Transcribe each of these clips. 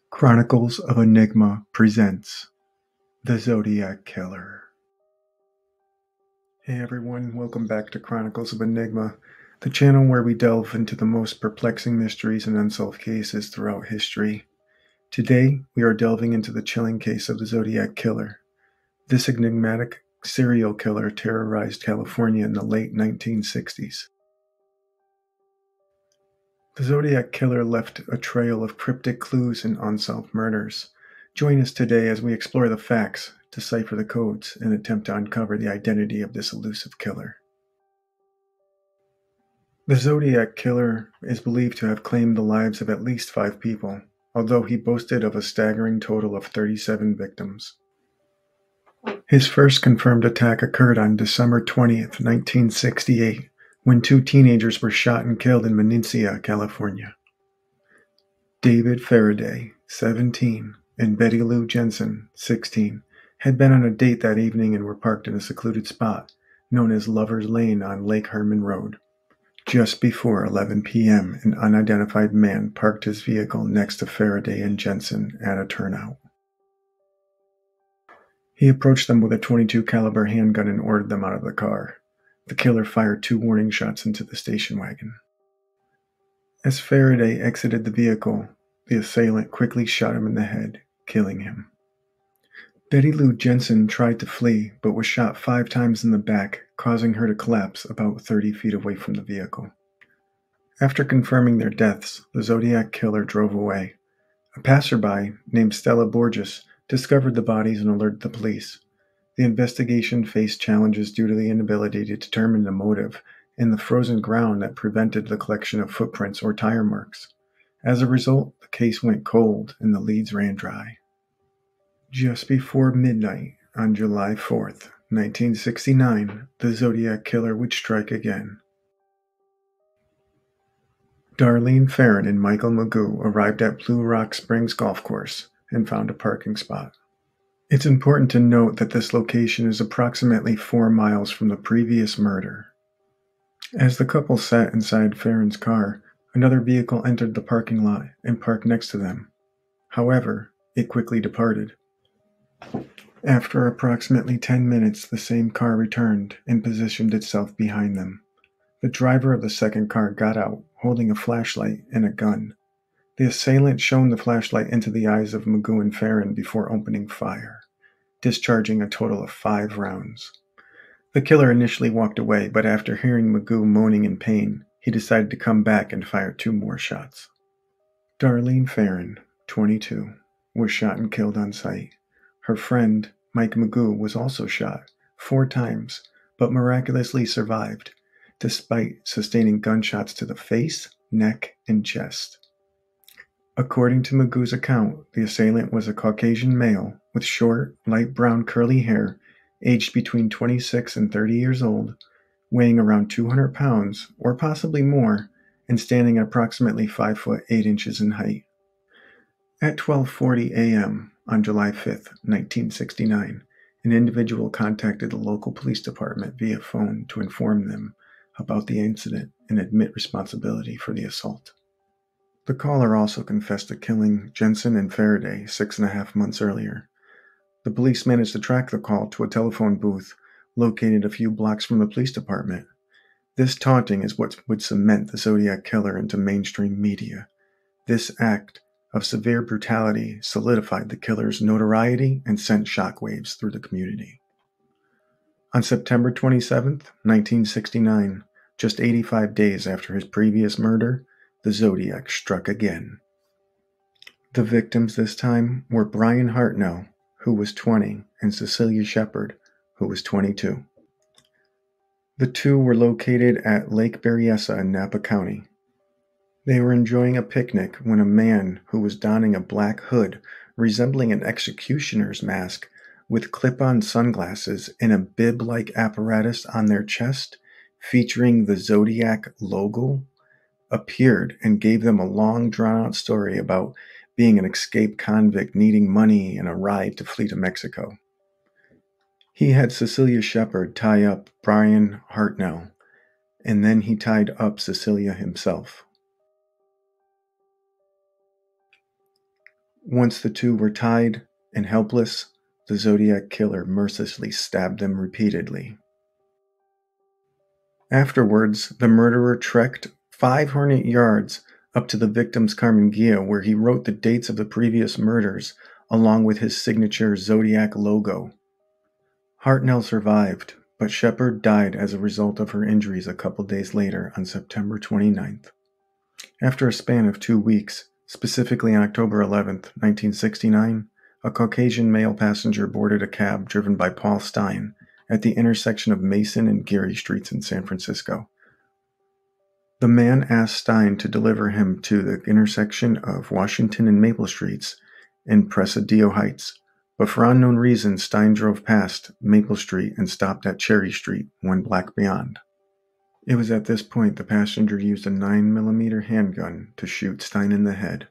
Chronicles of Enigma presents The Zodiac Killer. Hey everyone, welcome back to Chronicles of Enigma, the channel where we delve into the most perplexing mysteries and unsolved cases throughout history. Today, we are delving into the chilling case of the Zodiac Killer. This enigmatic serial killer terrorized California in the late 1960s. The Zodiac Killer left a trail of cryptic clues and unsolved murders. Join us today as we explore the facts, decipher the codes, and attempt to uncover the identity of this elusive killer. The Zodiac Killer is believed to have claimed the lives of at least 5 people, although he boasted of a staggering total of 37 victims. His first confirmed attack occurred on December 20th, 1968, when 2 teenagers were shot and killed in Berryessa, California. David Faraday, 17, and Betty Lou Jensen, 16, had been on a date that evening and were parked in a secluded spot known as Lover's Lane on Lake Herman Road. Just before 11 p.m., an unidentified man parked his vehicle next to Faraday and Jensen at a turnout. He approached them with a .22 caliber handgun and ordered them out of the car. The killer fired 2 warning shots into the station wagon. As Faraday exited the vehicle, the assailant quickly shot him in the head, killing him. Betty Lou Jensen tried to flee, but was shot 5 times in the back, causing her to collapse about 30 feet away from the vehicle. After confirming their deaths, the Zodiac Killer drove away. A passerby named Stella Borges discovered the bodies and alerted the police. The investigation faced challenges due to the inability to determine the motive and the frozen ground that prevented the collection of footprints or tire marks. As a result, the case went cold and the leads ran dry. Just before midnight on July 4th, 1969, the Zodiac Killer would strike again. Darlene Farron and Michael Magoo arrived at Blue Rock Springs Golf Course and found a parking spot. It's important to note that this location is approximately 4 miles from the previous murder. As the couple sat inside Farron's car, another vehicle entered the parking lot and parked next to them. However, it quickly departed. After approximately 10 minutes, the same car returned and positioned itself behind them. The driver of the second car got out, holding a flashlight and a gun. The assailant shone the flashlight into the eyes of Magoo and Farron before opening fire, discharging a total of 5 rounds. The killer initially walked away, but after hearing Magoo moaning in pain, he decided to come back and fire 2 more shots. Darlene Farron, 22, was shot and killed on sight. Her friend, Mike Magoo, was also shot 4 times, but miraculously survived, despite sustaining gunshots to the face, neck, and chest. According to Magoo's account, the assailant was a Caucasian male with short, light brown curly hair, aged between 26 and 30 years old, weighing around 200 pounds, or possibly more, and standing at approximately 5 foot 8 inches in height. At 12:40 a.m. on July 5th, 1969, an individual contacted the local police department via phone to inform them about the incident and admit responsibility for the assault. The caller also confessed to killing Jensen and Faraday 6.5 months earlier. The police managed to track the call to a telephone booth located a few blocks from the police department. This taunting is what would cement the Zodiac Killer into mainstream media. This act of severe brutality solidified the killer's notoriety and sent shockwaves through the community. On September 27, 1969, just 85 days after his previous murder, the Zodiac struck again. The victims this time were Brian Hartnell, who was 20, and Cecilia Shepard, who was 22. The 2 were located at Lake Berryessa in Napa County. They were enjoying a picnic when a man who was donning a black hood resembling an executioner's mask with clip-on sunglasses and a bib-like apparatus on their chest featuring the Zodiac logo appeared and gave them a long drawn-out story about being an escaped convict needing money and a ride to flee to Mexico. He had Cecilia Shepard tie up Brian Hartnell, and then he tied up Cecilia himself. Once the two were tied and helpless, the Zodiac Killer mercilessly stabbed them repeatedly. Afterwards, the murderer trekked 500 yards up to the victim's Carmenguia, where he wrote the dates of the previous murders along with his signature Zodiac logo. Hartnell survived, but Shepard died as a result of her injuries a couple days later on September 29th. After a span of 2 weeks, specifically on October 11th, 1969, a Caucasian male passenger boarded a cab driven by Paul Stein at the intersection of Mason and Geary Streets in San Francisco. The man asked Stein to deliver him to the intersection of Washington and Maple Streets in Presidio Heights, but for unknown reasons, Stein drove past Maple Street and stopped at Cherry Street, 1 block beyond. It was at this point the passenger used a 9mm handgun to shoot Stein in the head.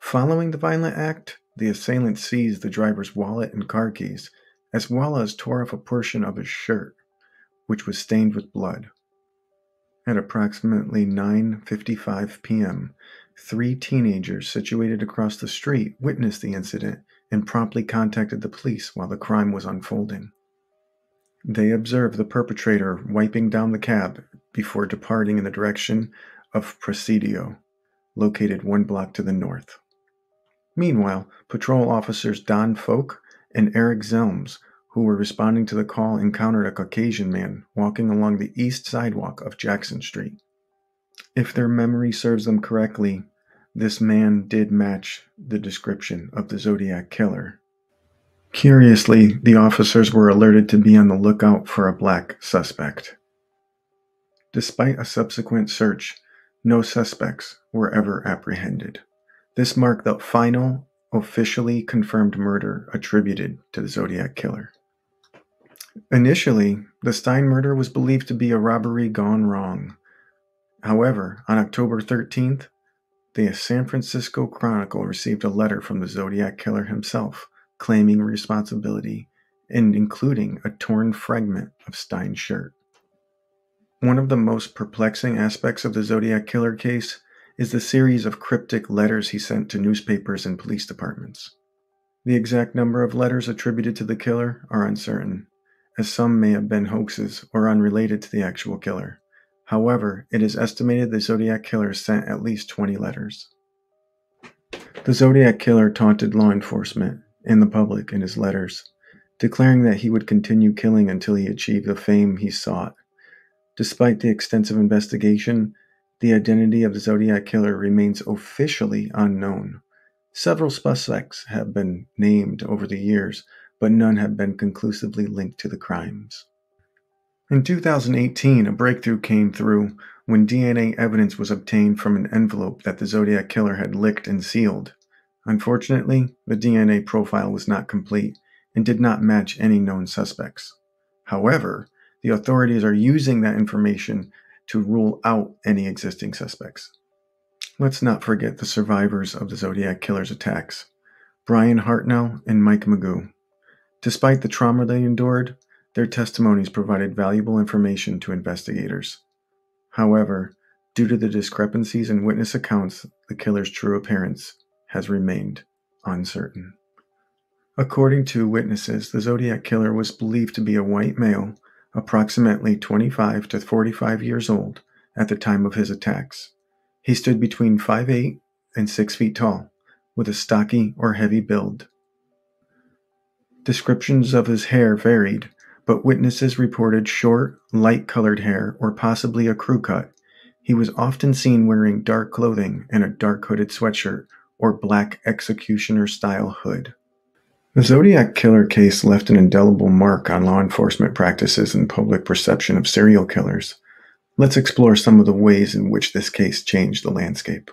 Following the violent act, the assailant seized the driver's wallet and car keys, as well as tore off a portion of his shirt, which was stained with blood. At approximately 9:55 p.m., 3 teenagers situated across the street witnessed the incident and promptly contacted the police while the crime was unfolding. They observed the perpetrator wiping down the cab before departing in the direction of Presidio, located 1 block to the north. Meanwhile, patrol officers Don Folk and Eric Zelms, who were responding to the call, encountered a Caucasian man walking along the east sidewalk of Jackson Street. If their memory serves them correctly, this man did match the description of the Zodiac Killer. Curiously, the officers were alerted to be on the lookout for a black suspect. Despite a subsequent search, no suspects were ever apprehended. This marked the final, officially confirmed murder attributed to the Zodiac Killer. Initially, the Stein murder was believed to be a robbery gone wrong. However, on October 13th, the San Francisco Chronicle received a letter from the Zodiac Killer himself, claiming responsibility and including a torn fragment of Stein's shirt. One of the most perplexing aspects of the Zodiac Killer case is the series of cryptic letters he sent to newspapers and police departments. The exact number of letters attributed to the killer are uncertain, as some may have been hoaxes or unrelated to the actual killer. However, it is estimated the Zodiac Killer sent at least 20 letters. The Zodiac Killer taunted law enforcement and the public in his letters, declaring that he would continue killing until he achieved the fame he sought. Despite the extensive investigation, the identity of the Zodiac Killer remains officially unknown. Several suspects have been named over the years, but none have been conclusively linked to the crimes. In 2018, a breakthrough came through when DNA evidence was obtained from an envelope that the Zodiac Killer had licked and sealed. Unfortunately, the DNA profile was not complete and did not match any known suspects. However, the authorities are using that information to rule out any existing suspects. Let's not forget the survivors of the Zodiac Killer's attacks, Brian Hartnell and Mike Magoo. Despite the trauma they endured, their testimonies provided valuable information to investigators. However, due to the discrepancies in witness accounts, the killer's true appearance has remained uncertain. According to witnesses, the Zodiac Killer was believed to be a white male, approximately 25 to 45 years old at the time of his attacks. He stood between 5'8" and 6 feet tall, with a stocky or heavy build. Descriptions of his hair varied, but witnesses reported short, light-colored hair or possibly a crew cut. He was often seen wearing dark clothing and a dark hooded sweatshirt or black executioner-style hood. The Zodiac Killer case left an indelible mark on law enforcement practices and public perception of serial killers. Let's explore some of the ways in which this case changed the landscape.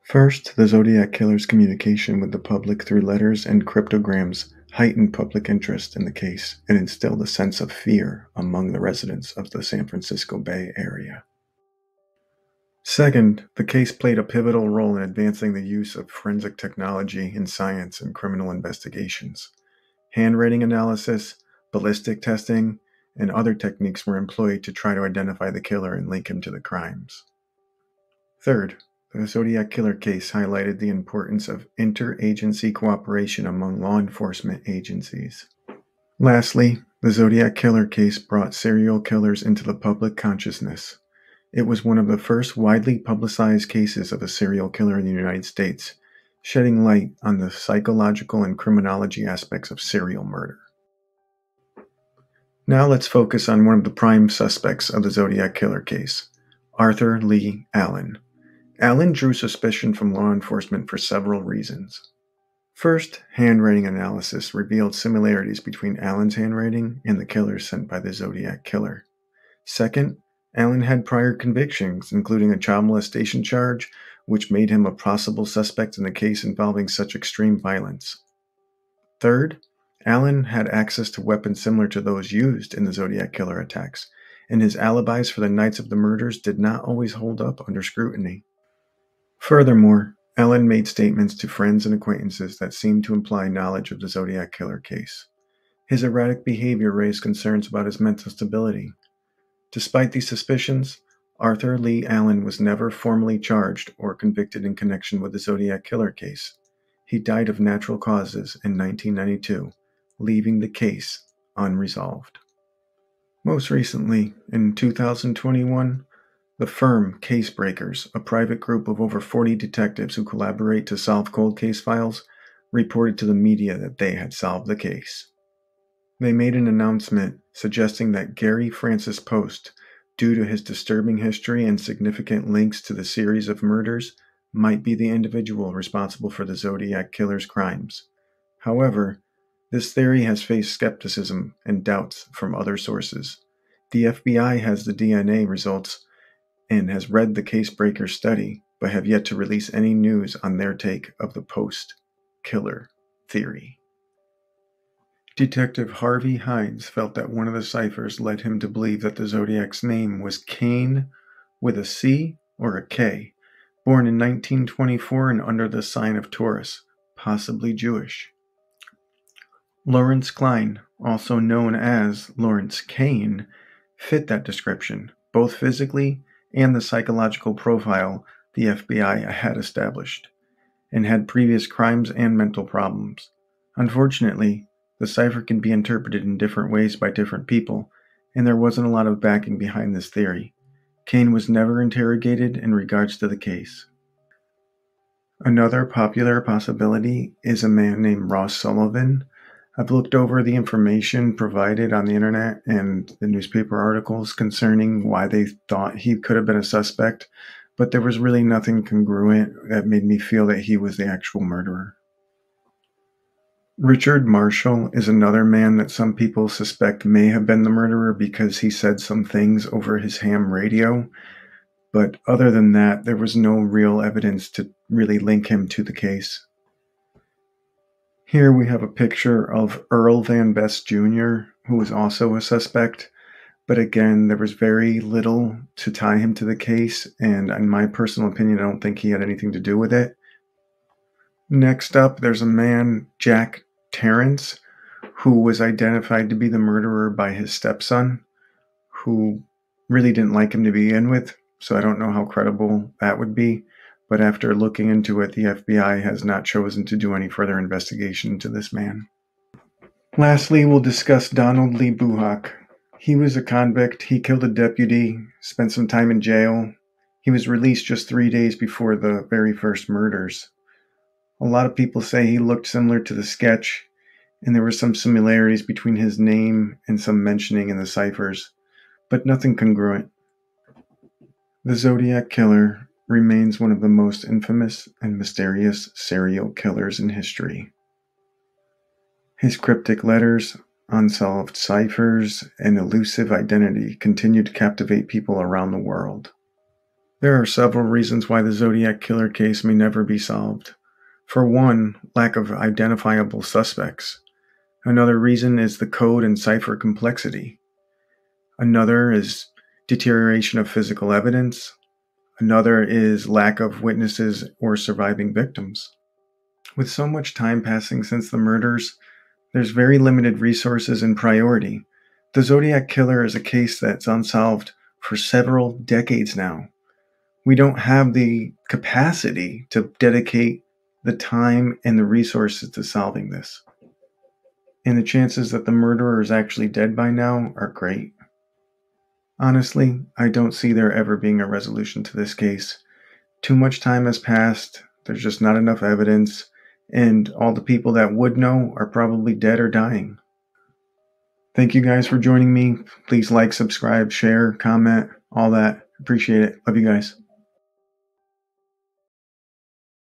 First, the Zodiac Killer's communication with the public through letters and cryptograms heightened public interest in the case and instilled a sense of fear among the residents of the San Francisco Bay Area. Second, the case played a pivotal role in advancing the use of forensic technology in science and criminal investigations. Handwriting analysis, ballistic testing, and other techniques were employed to try to identify the killer and link him to the crimes. Third, the Zodiac Killer case highlighted the importance of interagency cooperation among law enforcement agencies. Lastly, the Zodiac Killer case brought serial killers into the public consciousness. It was one of the first widely publicized cases of a serial killer in the United States, shedding light on the psychological and criminology aspects of serial murder. Now let's focus on one of the prime suspects of the Zodiac Killer case, Arthur Lee Allen. Allen drew suspicion from law enforcement for several reasons. First, handwriting analysis revealed similarities between Allen's handwriting and the killers sent by the Zodiac Killer. Second, Allen had prior convictions, including a child molestation charge, which made him a possible suspect in a case involving such extreme violence. Third, Allen had access to weapons similar to those used in the Zodiac Killer attacks, and his alibis for the nights of the murders did not always hold up under scrutiny. Furthermore, Allen made statements to friends and acquaintances that seemed to imply knowledge of the Zodiac Killer case. His erratic behavior raised concerns about his mental stability. Despite these suspicions, Arthur Lee Allen was never formally charged or convicted in connection with the Zodiac Killer case. He died of natural causes in 1992, leaving the case unresolved. Most recently, in 2021, the firm Casebreakers, a private group of over 40 detectives who collaborate to solve cold case files, reported to the media that they had solved the case. They made an announcement suggesting that Gary Francis Post, due to his disturbing history and significant links to the series of murders, might be the individual responsible for the Zodiac Killer's crimes. However, this theory has faced skepticism and doubts from other sources. The FBI has the DNA results and has read the Casebreaker study, but have yet to release any news on their take of the post-killer theory. Detective Harvey Hines felt that one of the ciphers led him to believe that the Zodiac's name was Cain with a C or a K, born in 1924 and under the sign of Taurus, possibly Jewish. Lawrence Klein, also known as Lawrence Kane, fit that description, both physically and the psychological profile the FBI had established, and had previous crimes and mental problems. Unfortunately, the cipher can be interpreted in different ways by different people, and there wasn't a lot of backing behind this theory. Kane was never interrogated in regards to the case. Another popular possibility is a man named Ross Sullivan. I've looked over the information provided on the internet and the newspaper articles concerning why they thought he could have been a suspect, but there was really nothing congruent that made me feel that he was the actual murderer. Richard Marshall is another man that some people suspect may have been the murderer because he said some things over his ham radio, but other than that, there was no real evidence to really link him to the case. Here we have a picture of Earl Van Best Jr., who was also a suspect, but again, there was very little to tie him to the case, and in my personal opinion, I don't think he had anything to do with it. Next up, there's a man, Jack Terrence, who was identified to be the murderer by his stepson, who really didn't like him to begin with, so I don't know how credible that would be. But after looking into it, the FBI has not chosen to do any further investigation into this man. Lastly, we'll discuss Donald Lee Buhak. He was a convict. He killed a deputy, spent some time in jail. He was released just 3 days before the very first murders. A lot of people say he looked similar to the sketch, and there were some similarities between his name and some mentioning in the ciphers, but nothing congruent. The Zodiac Killer remains one of the most infamous and mysterious serial killers in history. His cryptic letters, unsolved ciphers, and elusive identity continue to captivate people around the world. There are several reasons why the Zodiac Killer case may never be solved. For one, lack of identifiable suspects. Another reason is the code and cipher complexity. Another is deterioration of physical evidence. Another is lack of witnesses or surviving victims. With so much time passing since the murders, there's very limited resources and priority. The Zodiac Killer is a case that's unsolved for several decades now. We don't have the capacity to dedicate the time and the resources to solving this. And the chances that the murderer is actually dead by now are great. Honestly, I don't see there ever being a resolution to this case. Too much time has passed, there's just not enough evidence, and all the people that would know are probably dead or dying. Thank you guys for joining me. Please like, subscribe, share, comment, all that. Appreciate it. Love you guys.